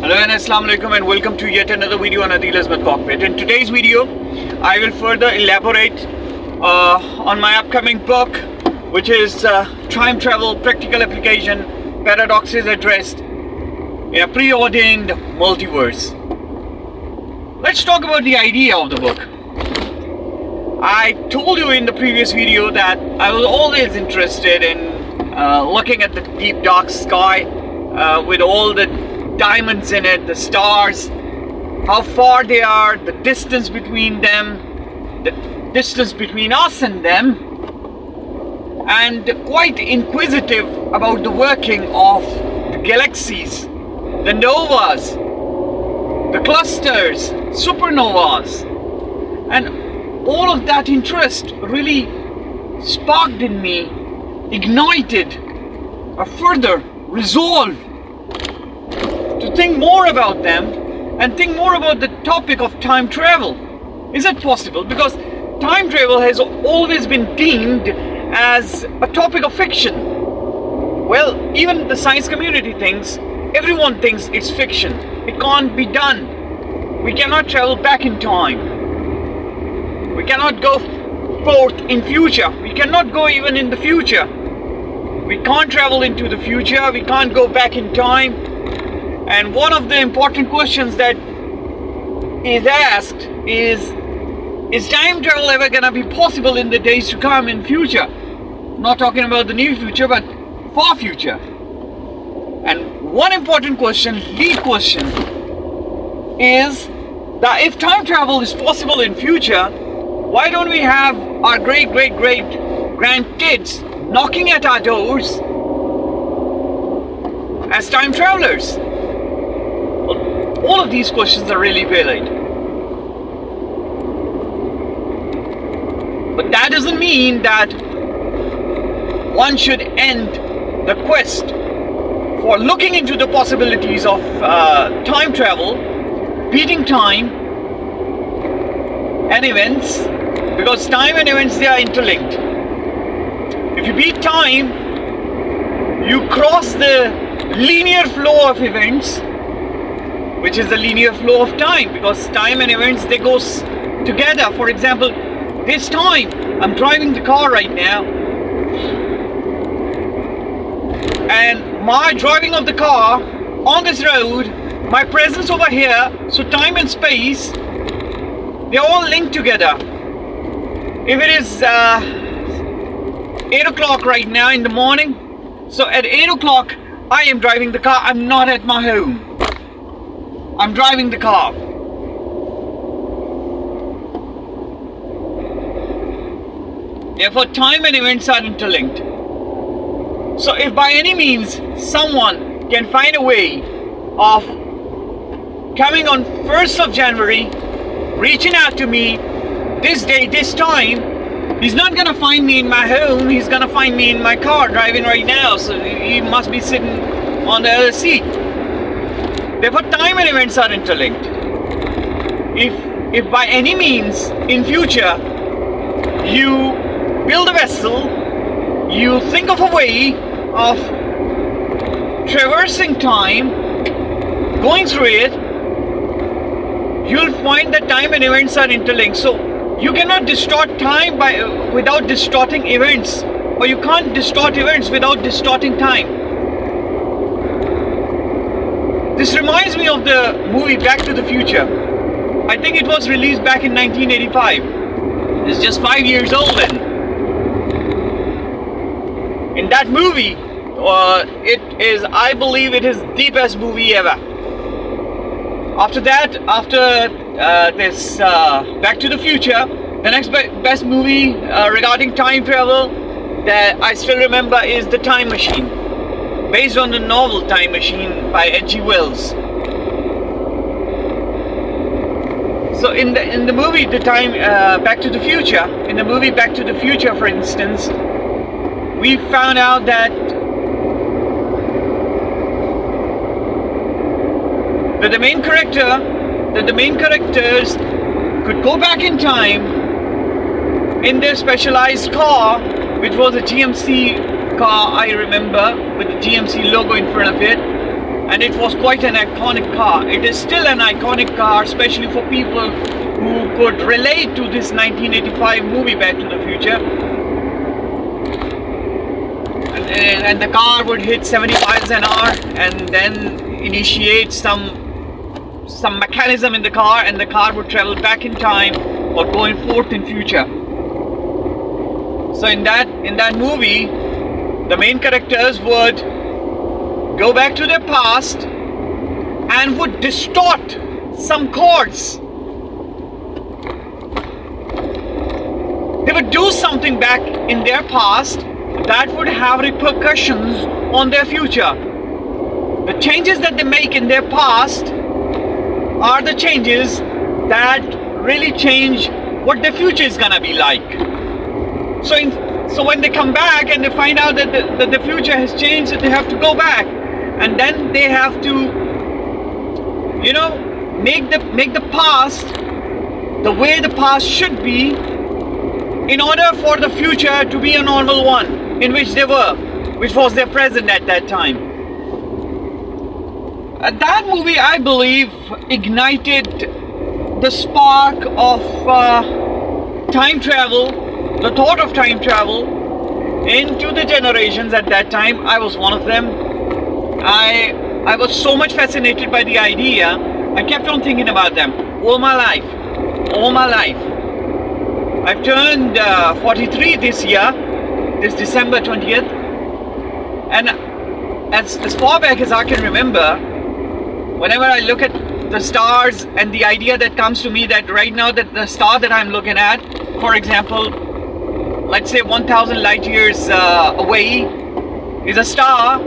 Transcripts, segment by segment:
Hello and Assalamu alaikum and welcome to yet another video on Adil Azmat Cockpit. In today's video, I will further elaborate on my upcoming book, which is Time Travel Practical Application, Paradoxes Addressed in a Preordained Multiverse. Let's talk about the idea of the book. I told you in the previous video that I was always interested in looking at the deep dark sky with all the diamonds in it, the stars, how far they are, the distance between them, the distance between us and them, and quite inquisitive about the working of the galaxies, the novas, the clusters, supernovas, and all of that interest really sparked in me, ignited a further resolve to think more about them and think more about the topic of time travel. Is it possible? Because time travel has always been deemed as a topic of fiction. Well, even the science community thinks, everyone thinks it's fiction. It can't be done. We cannot travel back in time. We cannot go forth in future. We cannot go even in the future. We can't travel into the future. We can't go back in time. And one of the important questions that is asked is time travel ever gonna be possible in the days to come in future? Not talking about the near future, but far future. And one important question, lead question, is that if time travel is possible in future, why don't we have our great grandkids knocking at our doors as time travelers? All of these questions are really valid. But that doesn't mean that one should end the quest for looking into the possibilities of time travel, beating time and events, because time and events, they are interlinked. If you beat time, you cross the linear flow of events, which is the linear flow of time, because time and events, they go together. For example, this time, I'm driving the car right now, and my driving of the car on this road, my presence over here, so time and space, they're all linked together. If it is 8 o'clock right now in the morning, so at 8 o'clock, I am driving the car. I'm not at my home. I'm driving the car. Therefore, time and events are interlinked. So if by any means someone can find a way of coming on 1st of January, reaching out to me this day, this time, he's not gonna find me in my home, he's gonna find me in my car driving right now. So he must be sitting on the other seat. Therefore, time and events are interlinked. If by any means in future you build a vessel, you think of a way of traversing time, going through it, you'll find that time and events are interlinked. So you cannot distort time without distorting events, or you can't distort events without distorting time. This reminds me of the movie Back to the Future. I think it was released back in 1985. It's just 5 years old, and in that movie, I believe it is the best movie ever. After that, after this Back to the Future, the next best movie regarding time travel that I still remember is The Time Machine, based on the novel Time Machine by H.G. Wells. So in the movie Back to the Future, in the movie Back to the Future, for instance, we found out that the main characters could go back in time in their specialized car, which was a GMC car, I remember, with the GMC logo in front of it. and it was quite an iconic car. It is still an iconic car, especially for people who could relate to this 1985 movie Back to the Future. And the car would hit 70 miles an hour and then initiate some mechanism in the car, and the car would travel back in time or going forth in future. So in that movie, the main characters would go back to their past and would distort some chords. They would do something back in their past that would have repercussions on their future. The changes that they make in their past are the changes that really change what the future is gonna be like. So when they come back and they find out that the future has changed, they have to go back, and then they have to, you know, make the past the way the past should be, in order for the future to be a normal one in which they were, which was their present at that time. That movie, I believe, ignited the spark of time travel, the thought of time travel, into the generations at that time. I was one of them. I was so much fascinated by the idea. I kept on thinking about them all my life. I've turned 43 this year, this December 20th, and as far back as I can remember, whenever I look at the stars and the idea that comes to me that right now that the star that I'm looking at, for example, let's say 1,000 light years away, is a star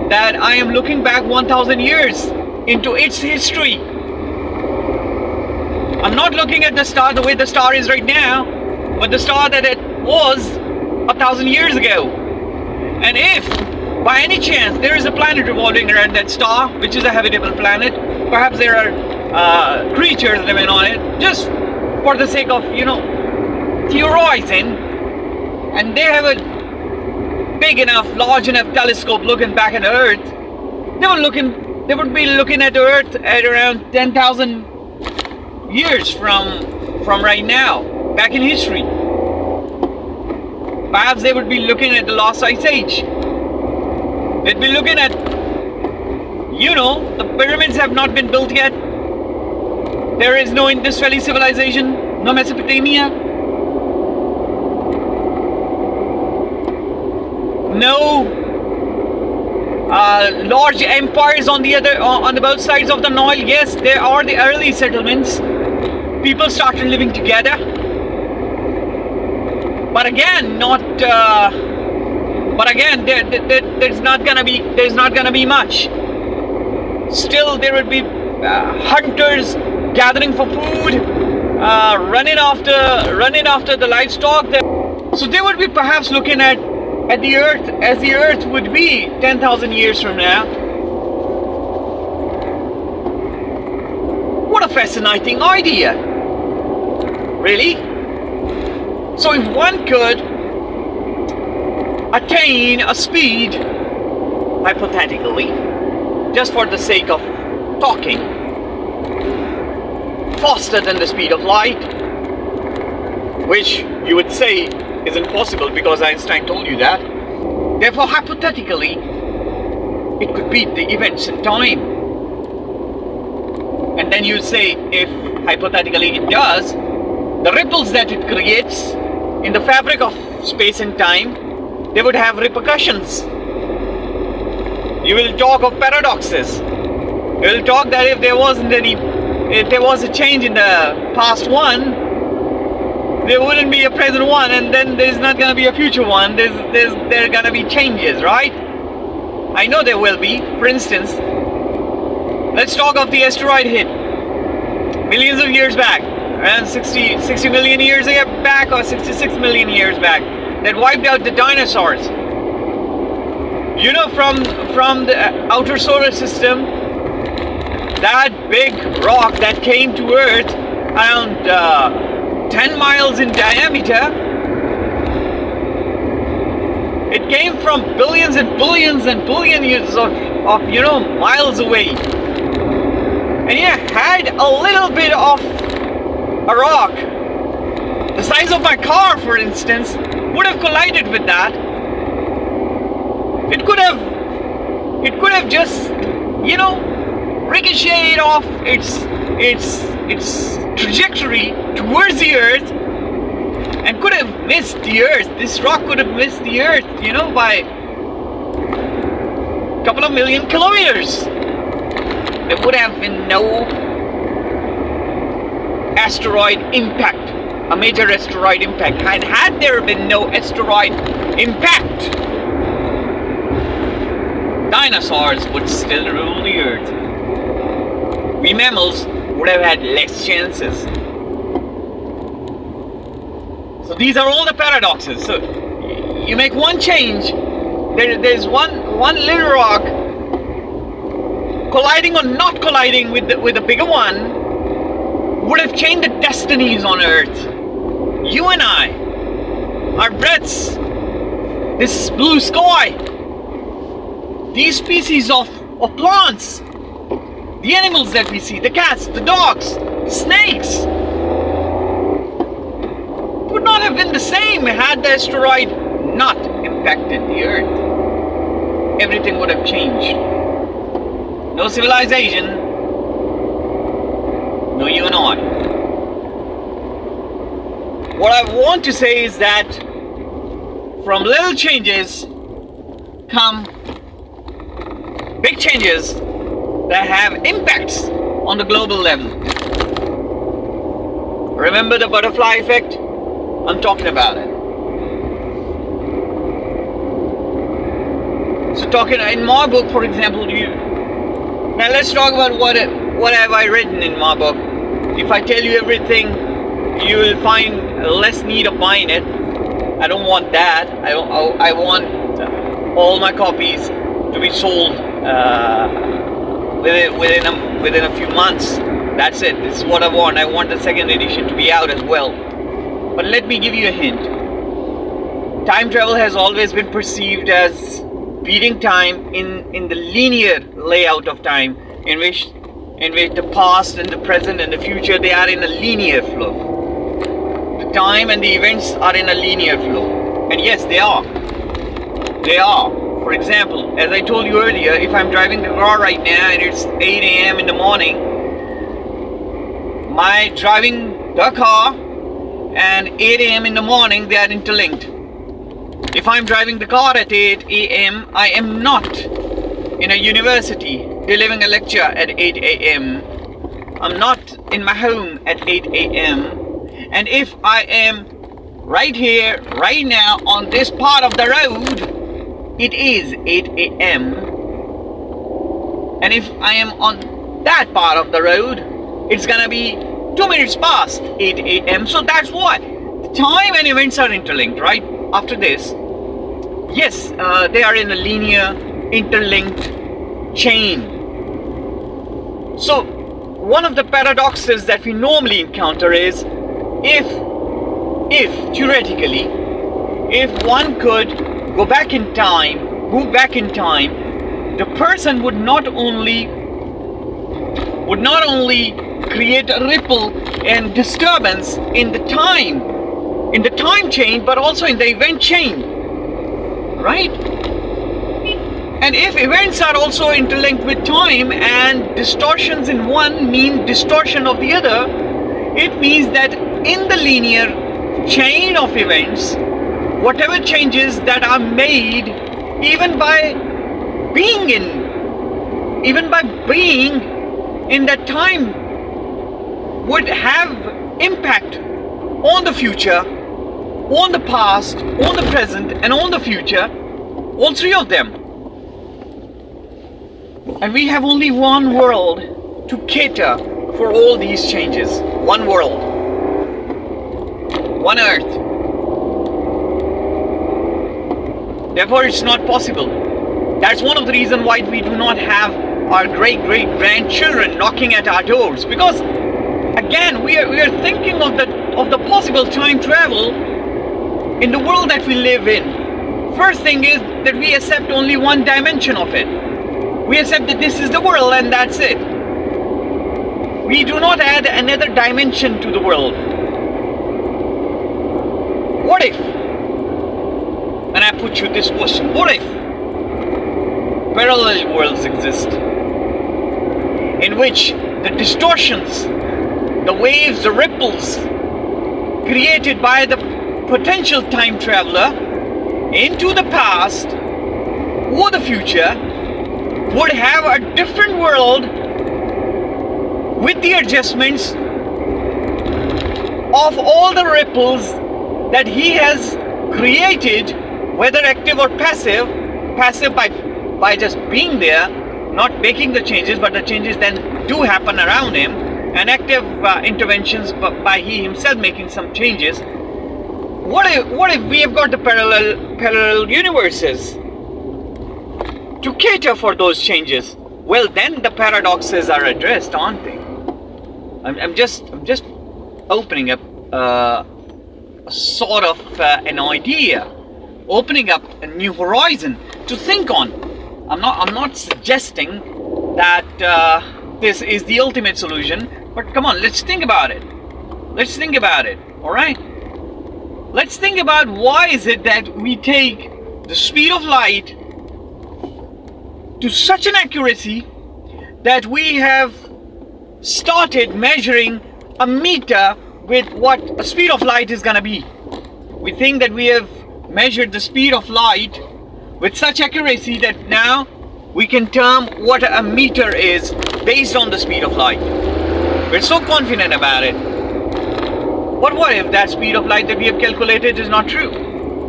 that I am looking back 1,000 years into its history. I'm not looking at the star the way the star is right now, but the star that it was 1,000 years ago. And if by any chance there is a planet revolving around that star, which is a habitable planet, perhaps there are creatures living on it, just for the sake of, you know, theorizing, and they have a big enough, large enough telescope looking back at Earth, they would be looking at Earth at around 10,000 years from right now, back in history. Perhaps they would be looking at the last ice age. They'd be looking at, you know, the pyramids have not been built yet. There is no Indus Valley civilization, no Mesopotamia, no large empires on the both sides of the Nile. Yes, there are the early settlements. People started living together, but again, there's not gonna be much. Still, there would be hunters gathering for food, running after the livestock. So they would be perhaps looking at the Earth as the Earth would be 10,000 years from now. What a fascinating idea, really. So if one could attain a speed, hypothetically, just for the sake of talking, faster than the speed of light, which you would say is impossible because Einstein told you that. Therefore, hypothetically, it could beat the events in time. And then you say, if hypothetically it does, the ripples that it creates in the fabric of space and time, they would have repercussions. You will talk of paradoxes. You will talk that if there was a change in the past one, there wouldn't be a present one, and then there's not going to be a future one. There are going to be changes, right? I know there will be. For instance, let's talk of the asteroid hit millions of years back, around 60 million years back, or 66 million years back, that wiped out the dinosaurs. You know, from the outer solar system, that big rock that came to Earth around 10 miles in diameter, It came from billions and billions and billion years of miles away. And had a little bit of a rock, the size of my car, for instance, would have collided with that. It could have just, ricocheted off its trajectory towards the earth and could have missed the earth. This rock could have missed the earth, by a couple of million kilometers. There would have been no asteroid impact, a major asteroid impact. And had there been no asteroid impact, dinosaurs would still rule the earth. We mammals would have had less chances. So these are all the paradoxes. So you make one change, there's one little rock colliding or not colliding with a bigger one would have changed the destinies on Earth. You and I, our breaths, this blue sky, these species of plants, the animals that we see, the cats, the dogs, snakes, would not have been the same had the asteroid not impacted the Earth. Everything would have changed. No civilization, no you and I. What I want to say is that from little changes come big changes that have impacts on the global level. Remember the butterfly effect? I'm talking about it. So talking in my book, for example, now let's talk about what have I written in my book. If I tell you everything, you will find less need of buying it. I don't want that. I want all my copies to be sold within a few months. That's it. This is what I want. I want the second edition to be out as well. But let me give you a hint. Time travel has always been perceived as beating time in the linear layout of time, in which the past and the present and the future, they are in a linear flow. The time and the events are in a linear flow. And yes, they are. They are. For example, as I told you earlier, if I'm driving the car right now and it's 8 a.m. in the morning, my driving the car and 8 a.m. in the morning, they are interlinked. If I'm driving the car at 8 a.m., I am not in a university delivering a lecture at 8 a.m. I'm not in my home at 8 a.m. And if I am right here, right now, on this part of the road, it is 8 a.m. And if I am on that part of the road, it's gonna be 2 minutes past 8 a.m. So that's what? Time and events are interlinked, right? After this, yes, they are in a linear, interlinked chain. So one of the paradoxes that we normally encounter is if theoretically, if one could go back in time, move back in time, the person would not only create a ripple and disturbance in the time chain, but also in the event chain, right? And if events are also interlinked with time and distortions in one mean distortion of the other, it means that in the linear chain of events, whatever changes that are made, even by being in that time, would have impact on the future, on the past, on the present, and on the future, all three of them. And we have only one world to cater for all these changes. One world. One earth. Therefore, it's not possible. That's one of the reasons why we do not have our great-great-grandchildren knocking at our doors. Because, again, we are thinking of the possible time travel in the world that we live in. First thing is that we accept only one dimension of it. We accept that this is the world and that's it. We do not add another dimension to the world. What if, and I put you this question, what if parallel worlds exist in which the distortions, the waves, the ripples created by the potential time traveler into the past or the future would have a different world with the adjustments of all the ripples that he has created, whether active or passive by just being there, not making the changes, but the changes then do happen around him, and active interventions by he himself making some changes. What if we have got the parallel universes to cater for those changes? Well, then the paradoxes are addressed, aren't they? I'm just opening up a sort of an idea, opening up a new horizon to think on. I'm not suggesting that this is the ultimate solution, but come on, let's think about it. Let's think about it, all right? Let's think about why is it that we take the speed of light to such an accuracy that we have started measuring a meter with what a speed of light is gonna be. We think that we have measured the speed of light with such accuracy that now we can term what a meter is based on the speed of light. We're so confident about it. But what if that speed of light that we have calculated is not true?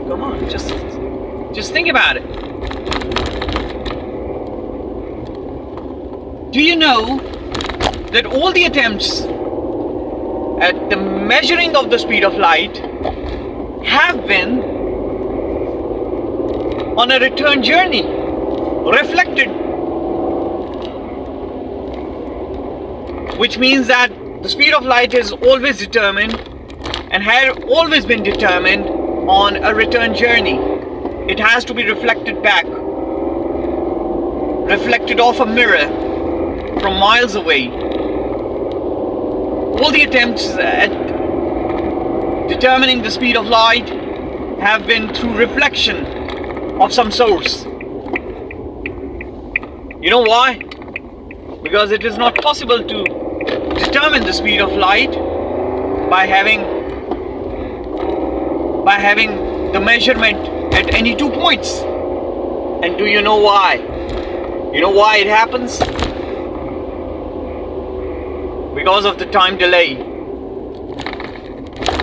Come on, just think about it. Do you know that all the attempts at the measuring of the speed of light have been on a return journey, reflected, which means that the speed of light is always determined and had always been determined on a return journey. It has to be reflected back, reflected off a mirror from miles away. All the attempts at determining the speed of light have been through reflection of some source. You know why? Because it is not possible to determine the speed of light by having the measurement at any 2 points. And do you know why? You know why it happens? Because of the time delay.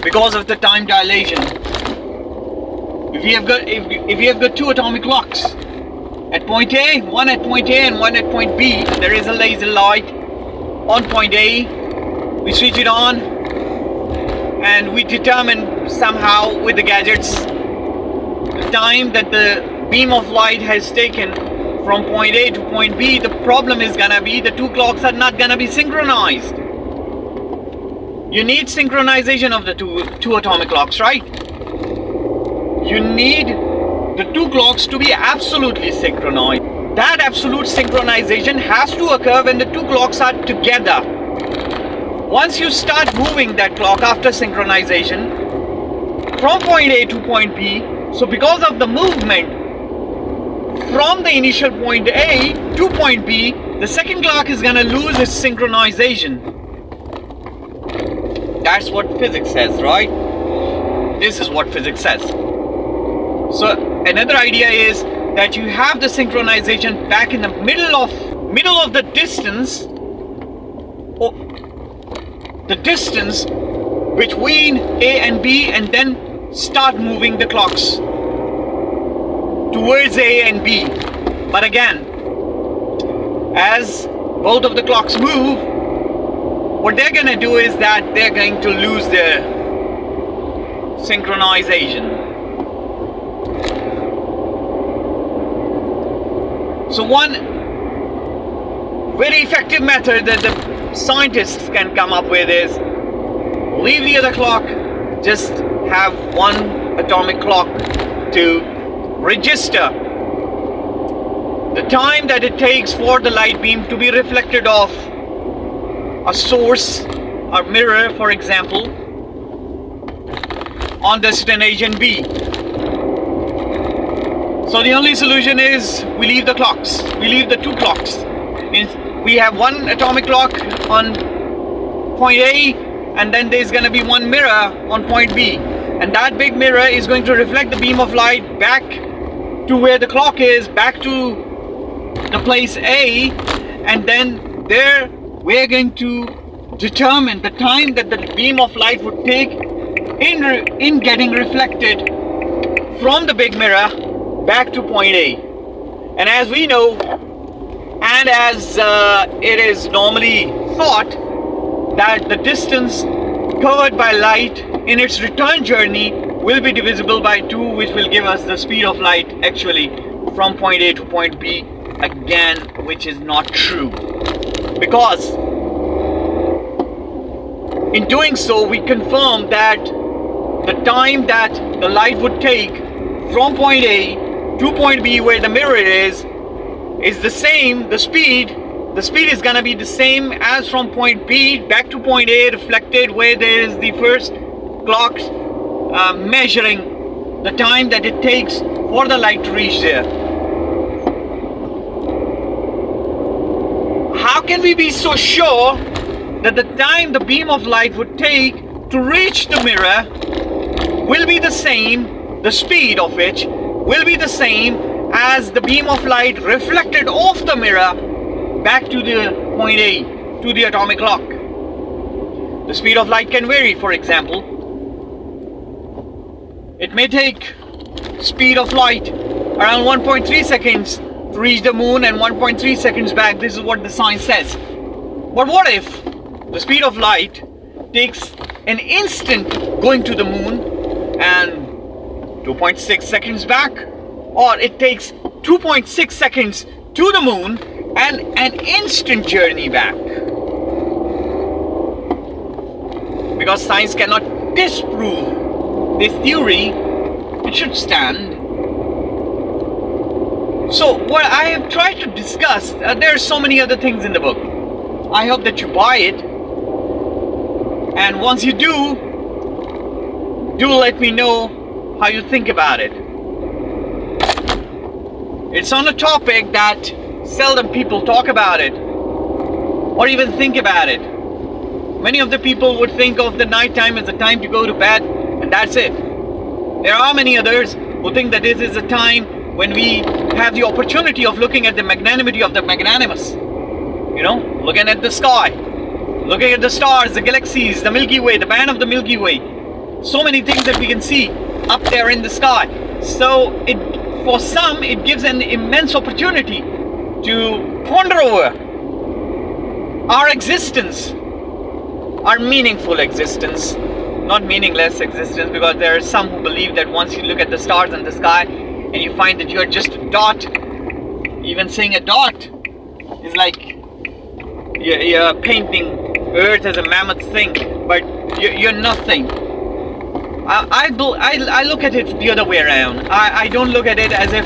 Because of the time dilation. If you have got two atomic clocks at point A, one at point A and one at point B, and there is a laser light on point A, we switch it on and we determine somehow with the gadgets the time that the beam of light has taken from point A to point B. The problem is gonna be the two clocks are not gonna be synchronized. You need synchronization of the two atomic clocks, right? You need the two clocks to be absolutely synchronized. That absolute synchronization has to occur when the two clocks are together. Once you start moving that clock after synchronization from point A to point B, so because of the movement from the initial point A to point B, the second clock is going to lose its synchronization. That's what physics says, right? This is what physics says. So another idea is that you have the synchronization back in the middle of the distance, between A and B, and then start moving the clocks towards A and B. But again, as both of the clocks move, what they're going to do is that they're going to lose their synchronization. So one very effective method that the scientists can come up with is leave the other clock, just have one atomic clock to register the time that it takes for the light beam to be reflected off a source, a mirror for example, on destination B. So the only solution is we leave the clocks, we leave the two clocks. Means we have one atomic clock on point A, and then there's going to be one mirror on point B, and that big mirror is going to reflect the beam of light back to where the clock is, back to the place A, and then there we're going to determine the time that the beam of light would take in getting reflected from the big mirror back to point A. And as we know, and as it is normally thought, that the distance covered by light in its return journey will be divisible by 2, which will give us the speed of light actually from point A to point B, again, which is not true, because in doing so we confirm that the time that the light would take from point A to point B where the mirror is the same. The speed is gonna be the same as from point B back to point A, reflected where there is the first clocks measuring the time that it takes for the light to reach there. How can we be so sure that the time the beam of light would take to reach the mirror will be the same, the speed of which will be the same as the beam of light reflected off the mirror back to the point A, to the atomic clock? The speed of light can vary. For example, it may take speed of light around 1.3 seconds to reach the moon and 1.3 seconds back. This is what the science says. But what if the speed of light takes an instant going to the moon and 2.6 seconds back, or it takes 2.6 seconds to the moon and an instant journey back? Because science cannot disprove this theory, it should stand. So what I have tried to discuss, there are so many other things in the book. I hope that you buy it, and once you do let me know how you think about it. It's on a topic that seldom people talk about it or even think about it. Many of the people would think of the night time as a time to go to bed, and that's it. There are many others who think that this is a time when we have the opportunity of looking at the magnanimity of the magnanimous. You know, looking at the sky, looking at the stars, the galaxies, the Milky Way, the band of the Milky Way. So many things that we can see up there in the sky. So for some, it gives an immense opportunity to ponder over our existence, our meaningful existence, not meaningless existence, because there are some who believe that once you look at the stars in the sky and you find that you're just a dot, even saying a dot is like you're painting Earth as a mammoth thing, but you're nothing. I look at it the other way around. I don't look at it as if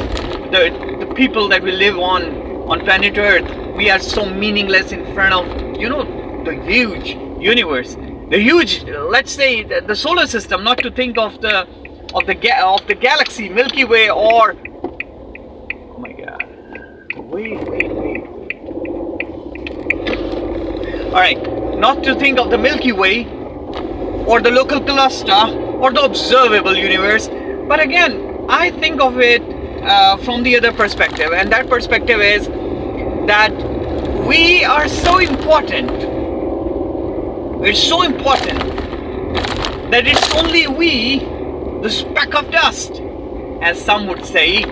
the people that we live on planet Earth, we are so meaningless in front of, you know, the huge universe, the huge, let's say, the solar system. Not to think of the galaxy, Milky Way, or oh my God, wait. All right, not to think of the Milky Way or the local cluster or the observable universe, but again, I think of it from the other perspective, and that perspective is that we are so important. We're so important that it's only we, the speck of dust, as some would say,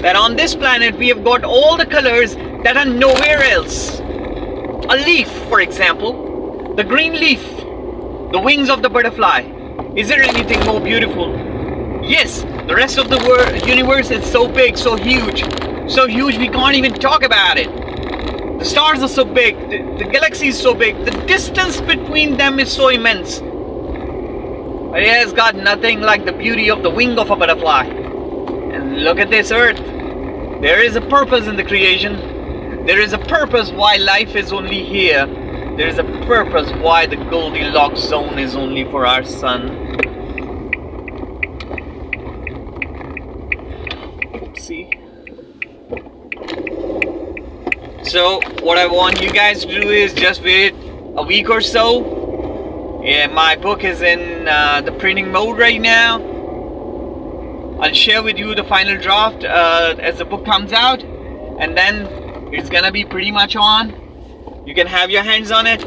that on this planet we have got all the colors that are nowhere else. A leaf, for example, the green leaf, the wings of the butterfly. Is there anything more beautiful? Yes, the rest of the universe is so big, so huge we can't even talk about it. The stars are so big, the galaxy is so big, the distance between them is so immense. But it has got nothing like the beauty of the wing of a butterfly. look at this earth. There is a purpose in the creation. There is a purpose why life is only here. There is a purpose why the Goldilocks zone is only for our sun. See? So what I want you guys to do is just wait a week or so. Yeah, my book is in the printing mode right now. I'll share with you the final draft as the book comes out, and then it's gonna be pretty much on. You can have your hands on it.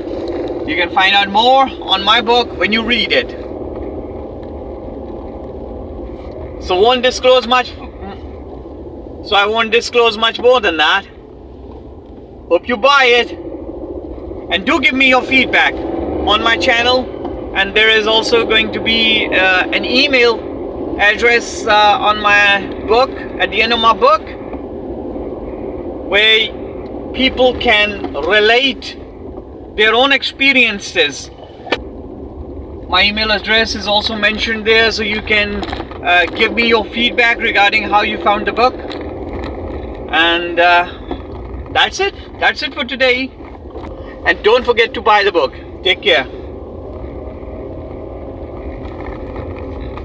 You can find out more on my book when you read it. So I won't disclose much more than that. Hope you buy it, and do give me your feedback on my channel. And there is also going to be an email address on my book, at the end of my book, where people can relate their own experiences. My email address is also mentioned there, so you can give me your feedback regarding how you found the book. And that's it for today. And don't forget to buy the book. Take care.